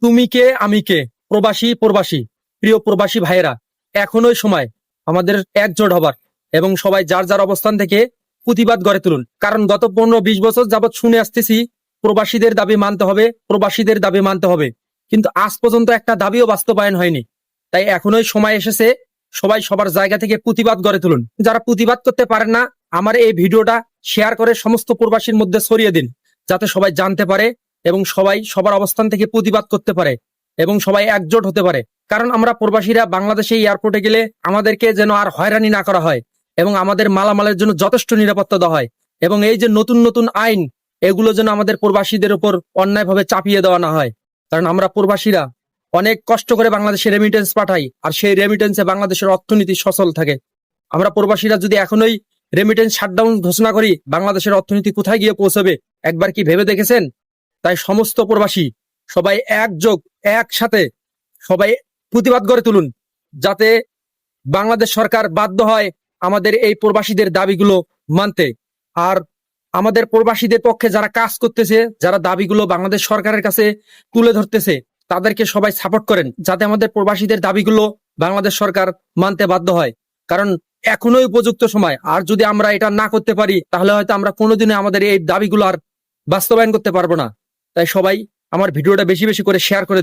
তুমি কে আমি কে, প্রবাসী প্রবাসী, প্রিয় প্রবাসী ভাইয়েরা, এখনোই সময় আমাদের একজোট হবার এবং সবাই যার যার অবস্থান থেকে প্রতিবাদ গড়ে তুলুন। কারণ গত 15-20 বছর যাবৎ শুনে আসতেছি প্রবাসীদের দাবি মানতে হবে, প্রবাসীদের দাবি মানতে হবে, কিন্তু আজ পর্যন্ত একটা দাবিও বাস্তবায়ন হয়নি। তাই এখনোই সময় এসেছে সবাই সবার জায়গা থেকে প্রতিবাদ গড়ে তুলুন। যারা প্রতিবাদ করতে পারেন না, আমার এই ভিডিওটা শেয়ার করে সমস্ত প্রবাসীর মধ্যে ছড়িয়ে দিন, যাতে সবাই জানতে পারে এবং সবাই সবার অবস্থান থেকে প্রতিবাদ করতে পারে এবং সবাই একজোট হতে পারে। কারণ আমরা প্রবাসীরা বাংলাদেশে এয়ারপোর্টে গেলে আমাদেরকে যেন আর হয়রানি না করা হয় এবং আমাদের মালামালের জন্য যথেষ্ট নিরাপত্তা দেওয়া হয়, এবং এই যে নতুন নতুন আইন, এগুলো যেন আমাদের প্রবাসীদের উপর অন্যায়ভাবে চাপিয়ে দেওয়া না হয়। কারণ আমরা প্রবাসীরা অনেক কষ্ট করে বাংলাদেশে রেমিটেন্স পাঠাই, আর সেই রেমিটেন্সে বাংলাদেশের অর্থনীতি সচল থাকে। আমরা প্রবাসীরা যদি এখনোই রেমিটেন্স শাটডাউন ঘোষণা করি, বাংলাদেশের অর্থনীতি কোথায় গিয়ে পৌঁছবে একবার কি ভেবে দেখেছেন? তাই সমস্ত প্রবাসী সবাই একযোগ, একসাথে সবাই প্রতিবাদ গড়ে তুলুন, যাতে বাংলাদেশ সরকার বাধ্য হয় আমাদের এই প্রবাসীদের দাবিগুলো মানতে। আর আমাদের প্রবাসীদের পক্ষে যারা কাজ করতেছে, যারা দাবিগুলো বাংলাদেশ সরকারের কাছে তুলে ধরতেছে, তাদেরকে সবাই সাপোর্ট করেন, যাতে আমাদের প্রবাসীদের দাবিগুলো বাংলাদেশ সরকার মানতে বাধ্য হয়। কারণ এখনোই উপযুক্ত সময়, আর যদি আমরা এটা না করতে পারি তাহলে হয়তো আমরা কোনোদিনে আমাদের এই দাবিগুলো আর বাস্তবায়ন করতে পারবো না। তাই সবাই আমার ভিডিওটা বেশি বেশি করে শেয়ার করে